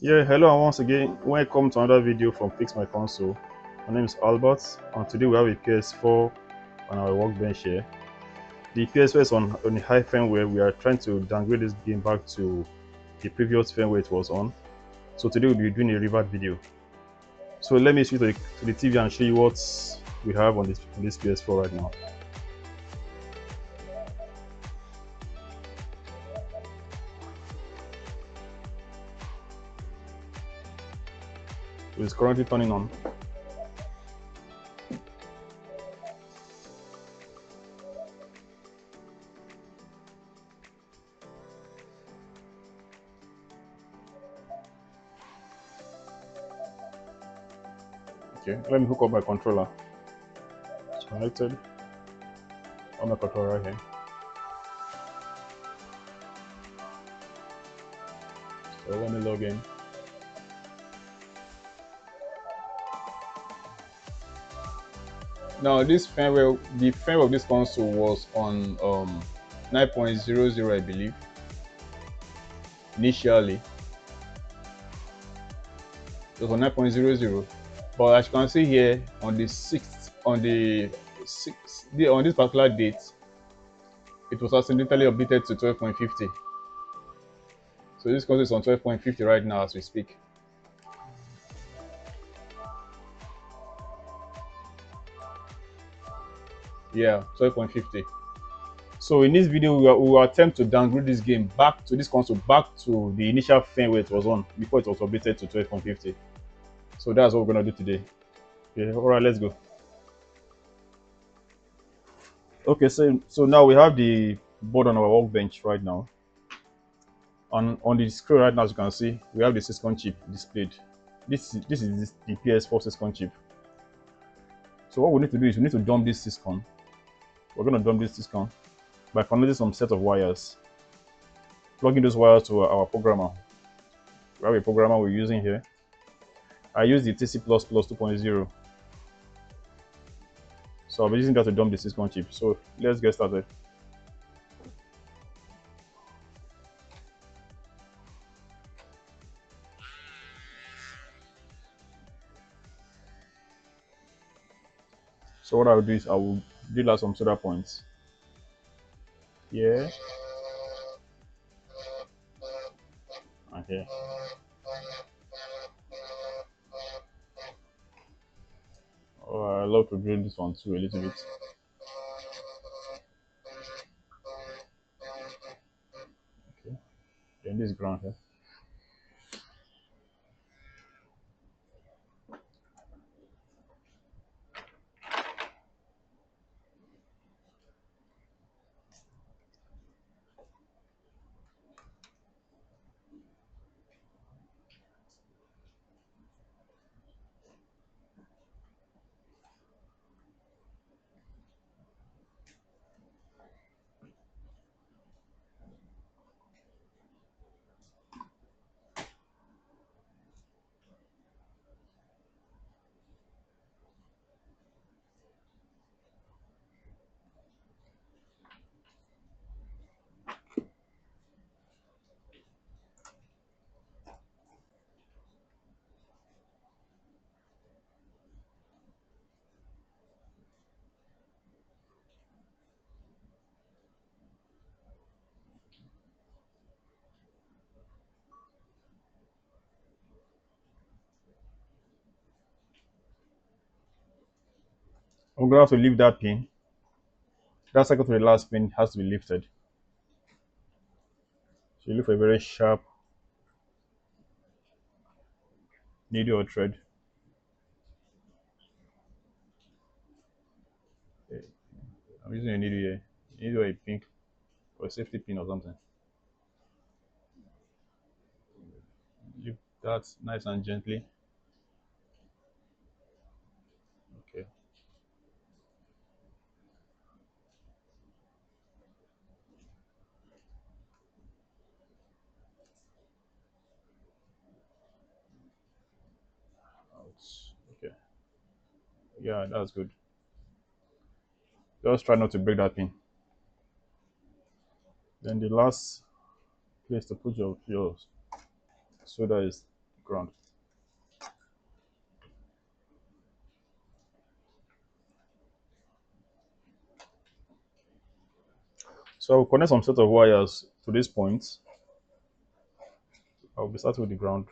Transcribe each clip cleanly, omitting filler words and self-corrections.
Yeah, hello and once again, welcome to another video from Fix My Console. My name is Albert and today we have a PS4 on our workbench here. The PS4 is on a high firmware. We are trying to downgrade this game back to the previous firmware it was on. So today we'll be doing a revert video. So let me switch to the TV and show you what we have on this PS4 right now. So it's currently turning on. Okay, let me hook up my controller. It's connected on my controller right here. So let me log in. Now this firmware, the firmware of this console was on 9.00, I believe. Initially, it was on 9.00, but as you can see here, on the 6th, on this particular date, it was accidentally updated to 12.50. So this console is on 12.50 right now as we speak. Yeah, 12.50. So in this video, we will attempt to downgrade this game back to this console, back to the initial firmware it was on before it was updated to 12.50. So that's what we're gonna do today. Okay, all right, let's go. Okay, so now we have the board on our workbench right now. On the screen right now, as you can see, we have the Syscon chip displayed. This is the PS4 Syscon chip. So what we need to do is we need to dump this Syscon. We're going to dump this Syscon by connecting some set of wires. Plugging those wires to our programmer. We have a programmer we're using here. I use the TC++ 2.0. So I'll be using that to dump the Syscon chip. So let's get started. So what I will do is I will drill out some solder points. Yeah. Okay. Oh, I love to drill this one too a little bit. Okay. Then this ground here. I'm going to have to leave that pin. That second to the last pin has to be lifted. So you look for a very sharp needle or thread. Okay. I'm using a needle here. Needle or a pink or a safety pin or something. Lift that nice and gently. Okay. Ouch. Okay. Yeah, that's good. Just try not to break that pin. Then the last place to put your solder is ground. So I'll connect some set of wires to this point. I'll be starting with the ground.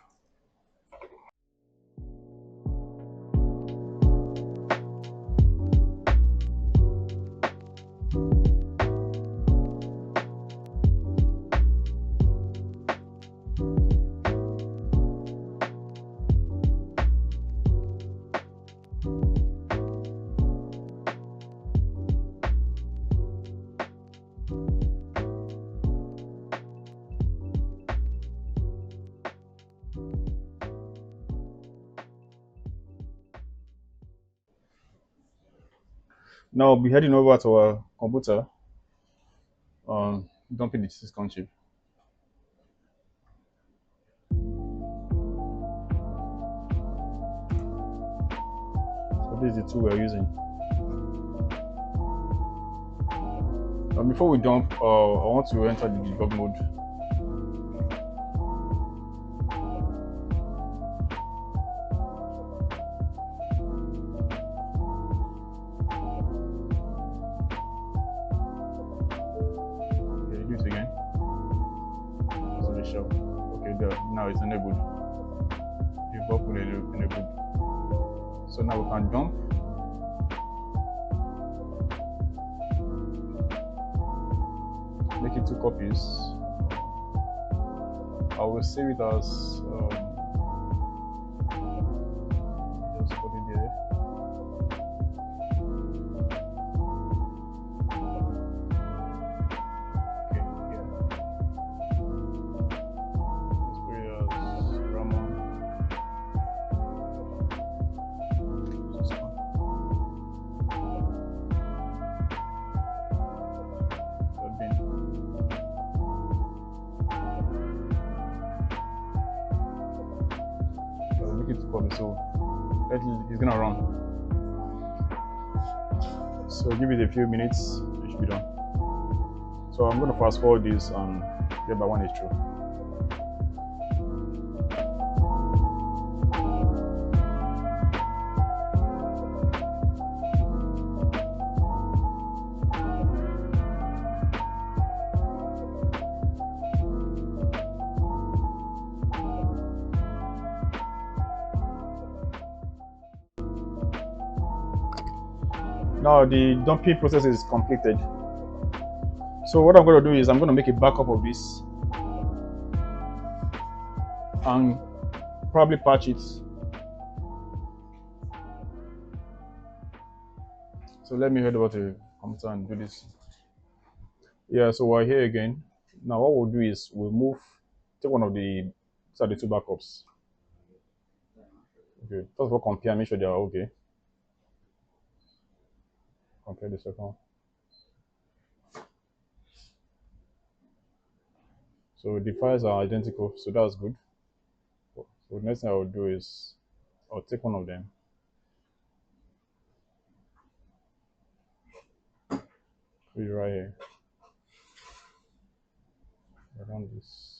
Now I'll be heading over to our computer, dumping the Syscon chip. So this is the tool we're using. Before we dump, I want to enter the debug mode. Okay, do it again. So the shell. Okay, there. Now it's enabled. Debug mode enabled. So now we can dump. Make it 2 copies. I will save it as just put it there. Okay, yeah. Let's put it as RAM1. So it's gonna run. So give it a few minutes, it should be done. So I'm gonna fast forward this and get by 1 H2. Now the dumping process is completed. So what I'm going to do is I'm going to make a backup of this and probably patch it. So let me head over to the computer and do this. Yeah, so we're here again. Now what we'll do is we'll take one of the 2 backups. Okay, first of all compare, make sure they are okay. Compare the second. So the files are identical, so that's good. So the next thing I will do is I'll take one of them. Put it right here. Around this.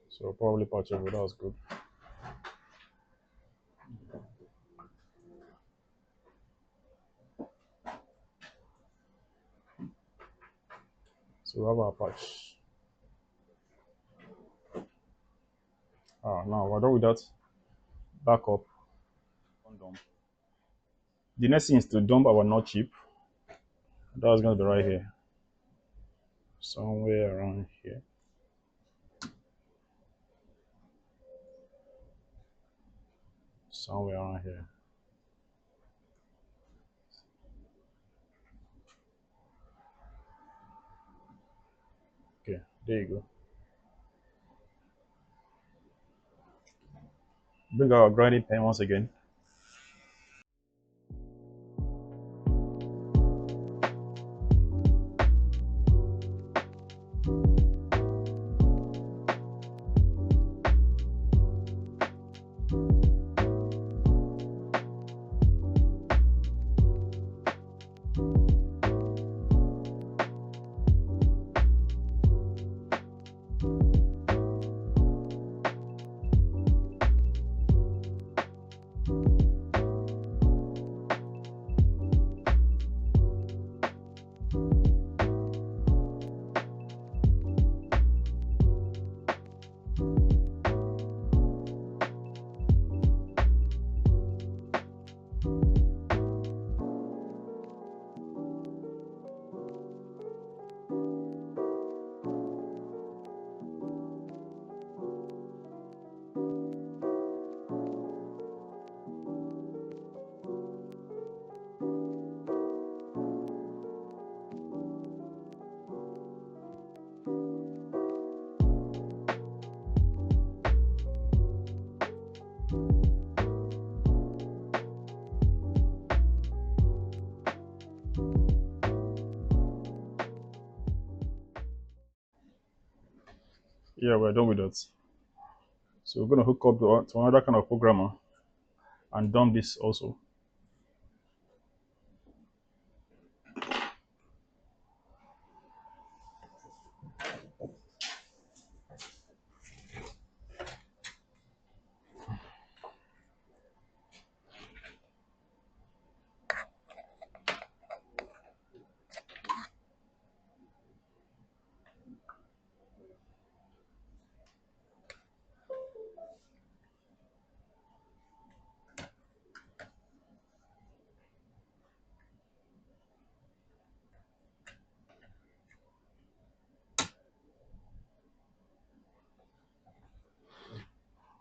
So probably patch it, but that was good. So we have our patch. Now we're done with that. Backup. Dump. The next thing is to dump our nut chip. That's going to be right here. Somewhere around here. Somewhere around here. Okay, there you go. Bring our grinding pen once again. Yeah, we're done with that. So we're going to hook up to another kind of programmer and dump this also.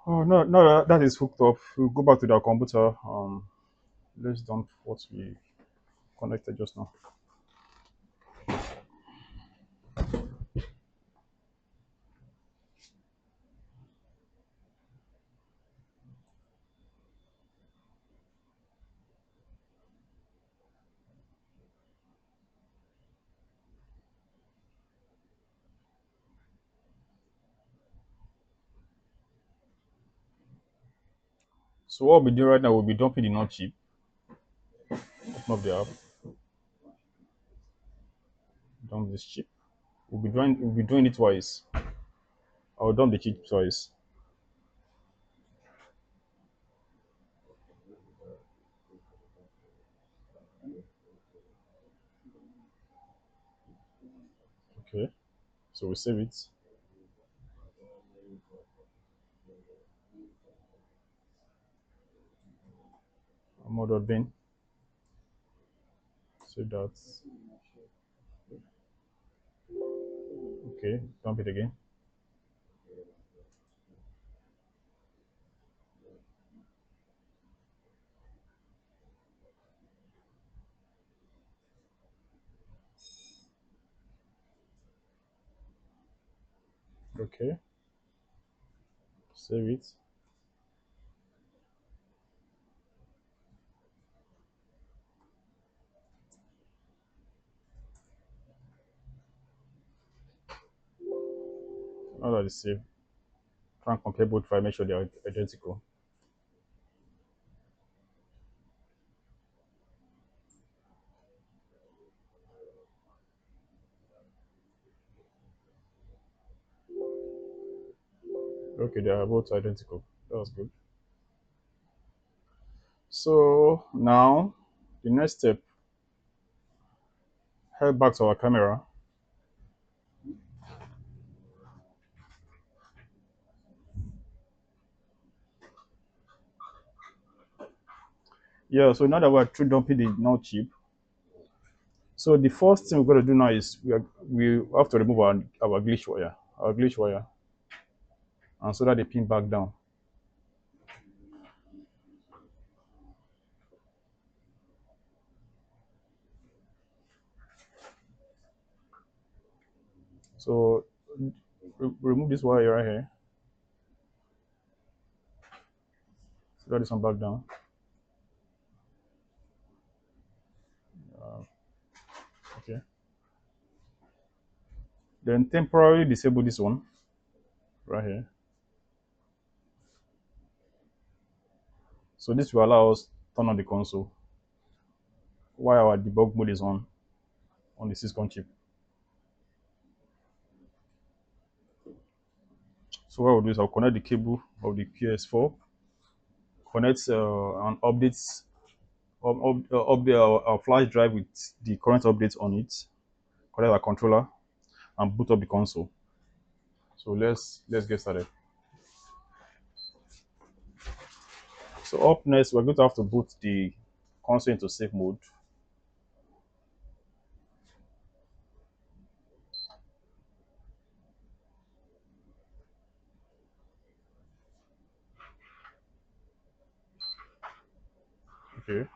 Oh, no, no, that is hooked up. We'll go back to the computer. Let's dump what we connected just now. So what we'll be doing right now, we'll be dumping the non chip. Open up the app, dump this chip. We'll be doing it twice. I'll dump the chip twice. Okay. So we save it. Model bin. Save that. Okay. Dump it again. Okay. Save it. Now that it's saved, try and compare both files, make sure they are identical. Okay, they are both identical. That was good. So now the next step, head back to our camera. Yeah, so now that we're through dumping the null chip, so the first thing we're going to do now is we have to remove our glitch wire, and so that they pin back down. So remove this wire right here, so that this one back down. Okay. Then temporarily disable this one right here. So this will allow us turn on the console. while our debug mode is on the Syscon chip. So what I'll do is I'll connect the cable of the PS4, connect and updates update our flash drive with the current updates on it, connect our controller, and boot up the console. So let's get started. So up next, we're going to have to boot the console into safe mode. Okay,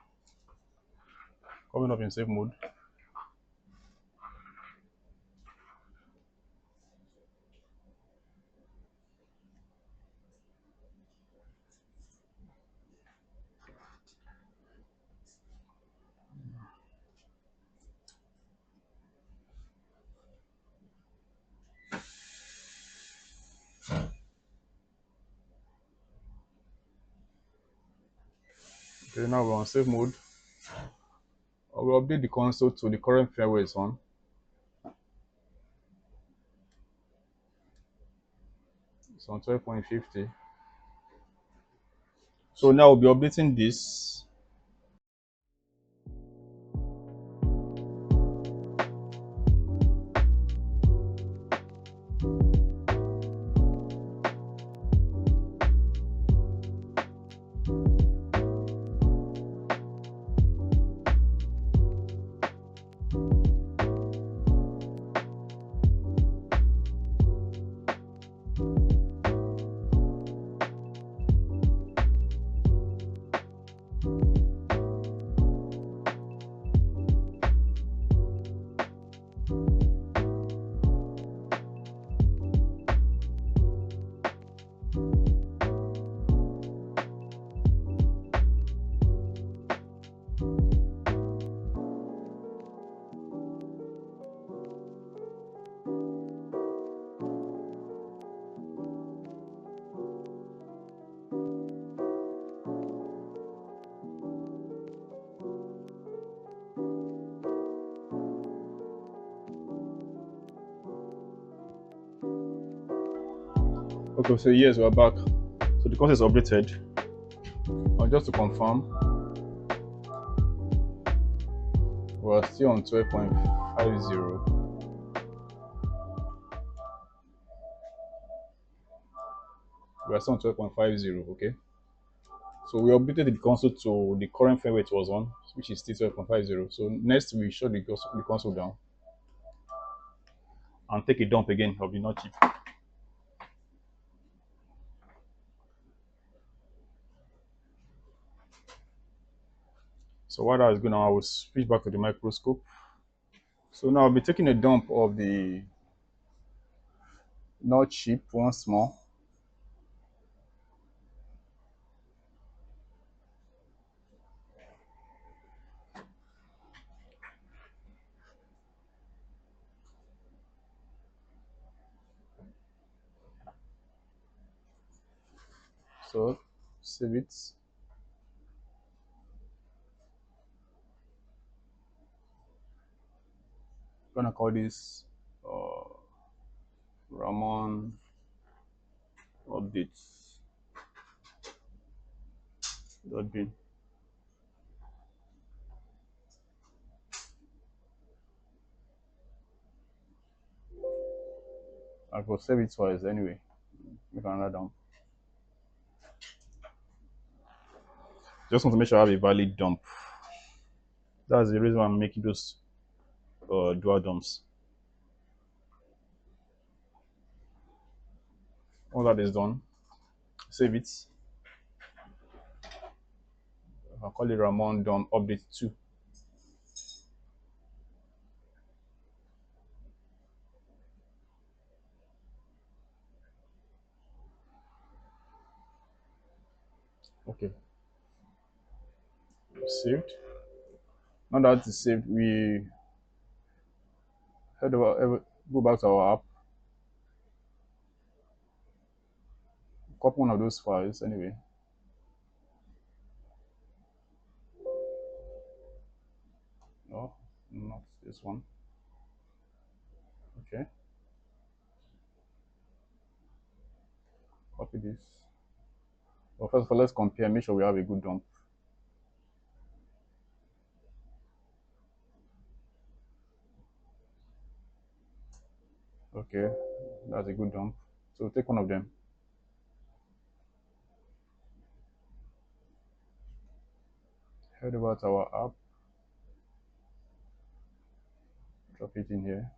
coming up in safe mode. Okay, now we're on safe mode. I will update the console to the current firmware it's on. It's on 12.50. So now we'll be updating this. Okay, so yes, we're back. So the console is updated. Just to confirm, we're still on 12.50. We're still on 12.50, okay? So we updated the console to the current firmware it was on, which is still 12.50. So next we shut the console down and take a dump again of the notch chip. So while that is going on, I will switch back to the microscope. So now I'll be taking a dump of the notch chip once more. So save it. I'm gonna call this Ramon updates .bin. I will save it twice anyway. Make another dump. Just want to make sure I have a valid dump. That's the reason why I'm making those dual dumps. All that is done, save it. I'll call it Ramon dump update 2. Okay, saved. Now that it's saved, we head over, go back to our app, copy one of those files anyway. No, not this one. Okay, copy this. Well, first of all, let's compare. Make sure we have a good dump. Okay, that's a good dump. So take one of them. Head over to our app. Drop it in here.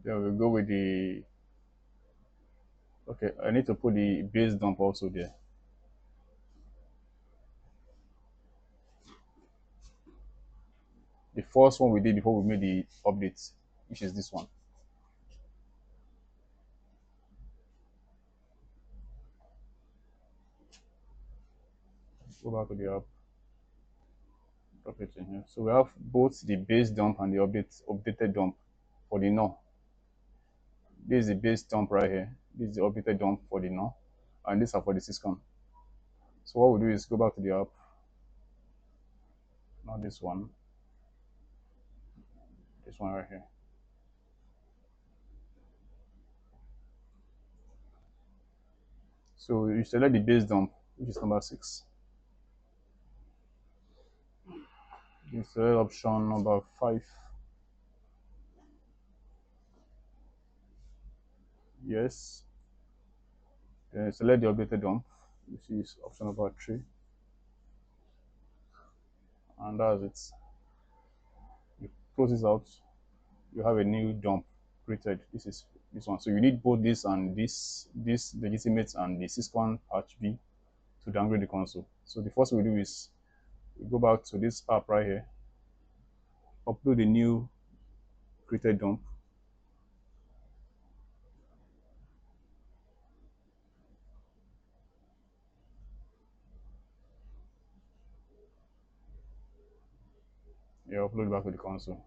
Then we'll go with the. Okay, I need to put the base dump also there. The first one we did before we made the update, which is this one. Go back to the app, drop it in here. So we have both the base dump and the updated dump for the no. This is the base dump right here. This is the updated dump for the no, and these are for the Syscon. So what we do is go back to the app, not this one right here. So you select the base dump, which is number 6. You select option number 5. Yes. Then select the updated dump, which is option number 3. And that's it. You close this out, you have a new dump created. This is this one. So you need both this and this legitimate and the Syscon patch B to downgrade the console. So the first thing we do is we go back to this app right here, upload the new created dump. Yeah, upload it back to the console.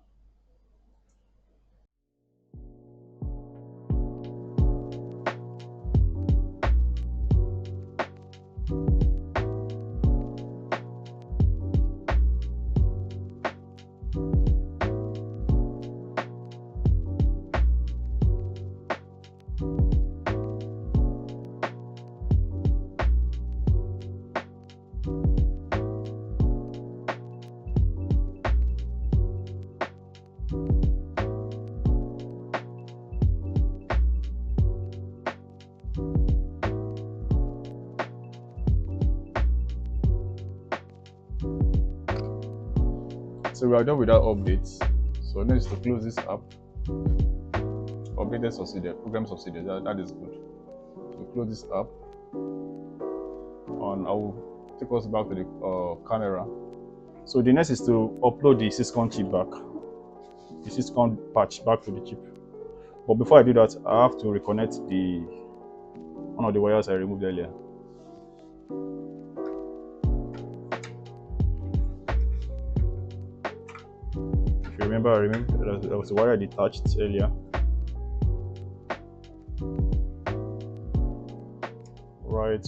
So we are done with that update. So next to close this app, updated succeeded, program succeeded. That is good. So close this app, and I will take us back to the camera. So the next is to upload the Syscon chip back, the Syscon patch back to the chip. But before I do that, I have to reconnect the one of the wires I removed earlier. If you remember, there was a wire detached earlier. Right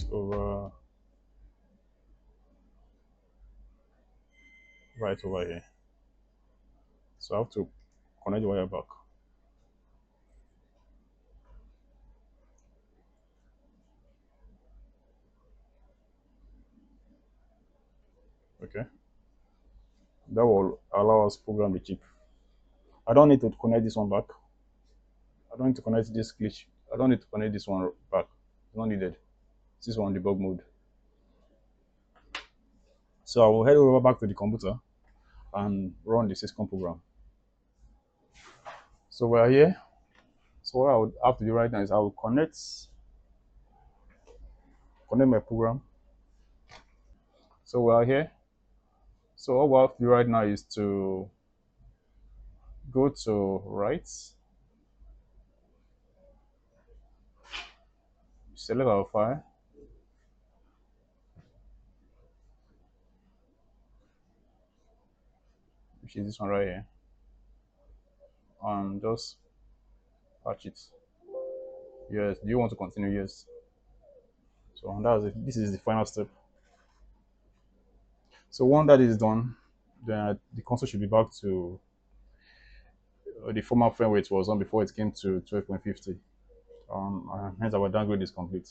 over here. So I have to connect the wire back. Okay. That will allow us to program the chip. I don't need to connect this one back. I don't need to connect this glitch. I don't need to connect this one back. It's not needed. This one debug mode. So I will head over back to the computer and run the Syscon program. So we are here. So what I would have to do right now is I will connect my program. So we are here. So what we have to do right now is to go to write, select our file, which is this one right here, and just patch it. Yes. Do you want to continue? Yes. So that's it. This is the final step. So once that is done, then the console should be back to the former firmware it was on before it came to 12.50. And hence our downgrade is complete.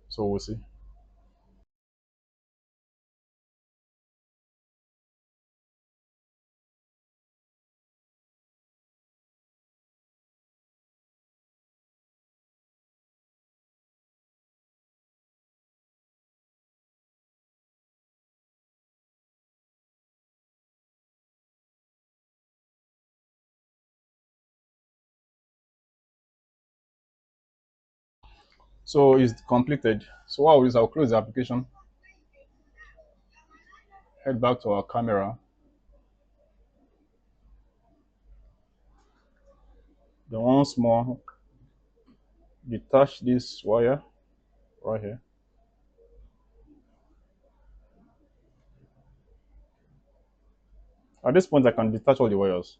So we'll see. So it's completed. So what I'll do is I'll close the application, head back to our camera, then once more detach this wire right here. At this point, I can detach all the wires.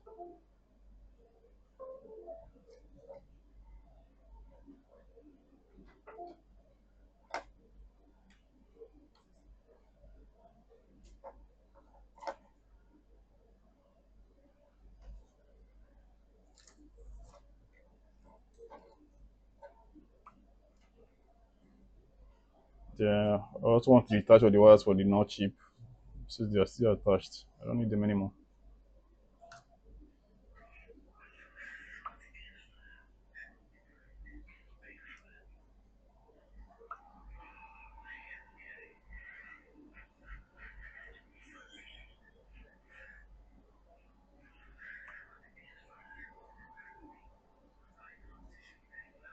Yeah, I also want to detach all the wires for the nut chip since they are still attached. I don't need them anymore.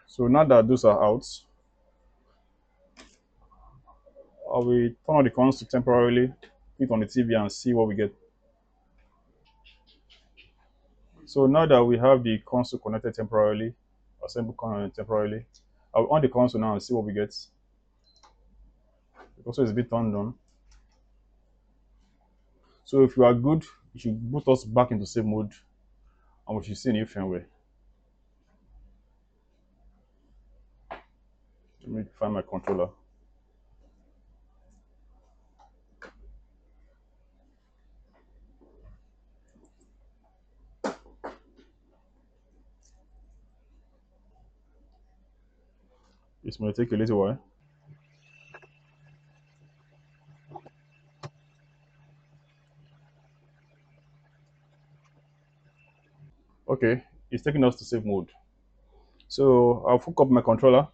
So now that those are out, I will turn on the console temporarily, put it on the TV and see what we get. So now that we have the console connected temporarily, assemble temporarily, I'll on the console now and see what we get. The console is a bit turned on. So if you are good, you should boot us back into save mode and we should see a new firmware. Let me find my controller. It may take a little while. Okay, it's taking us to save mode. So I'll hook up my controller.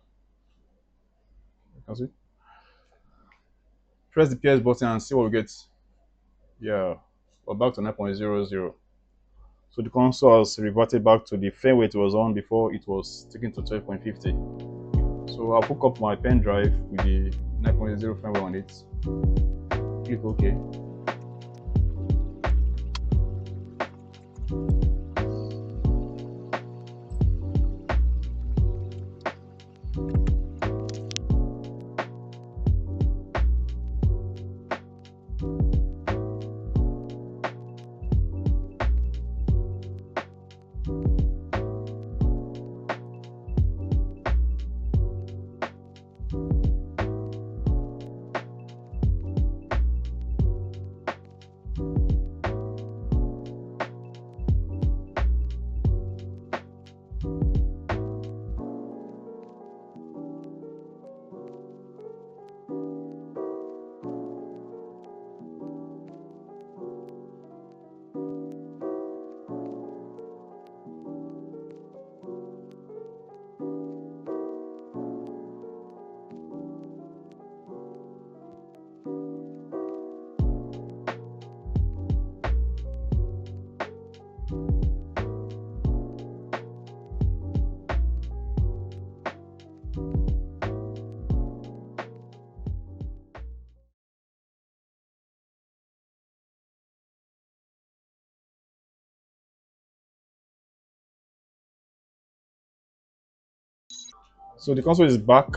You can see. Press the PS button and see what we get. Yeah, we're back to 9.00. So the console has reverted back to the firmware it was on before it was taken to 12.50. So I'll hook up my pen drive with the 9.0 firmware on it. Click OK. So the console is back.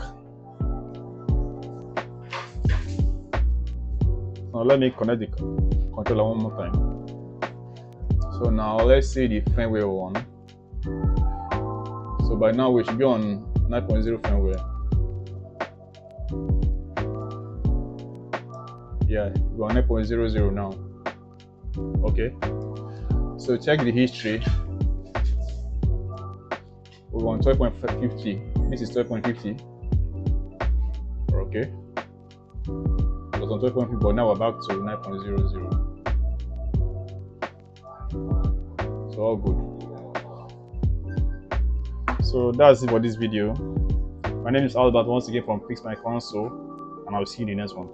Now let me connect the controller one more time. So now let's see the firmware one. So by now we should be on 9.0 firmware. Yeah, we're on 9.00 now. Okay, so check the history. We're on 12.50. This is 12.50. Okay, it was on 12.50, but now we're back to 9.00. So all good. So that's it for this video. My name is Albert once again from Fix My Console, and I'll see you in the next one.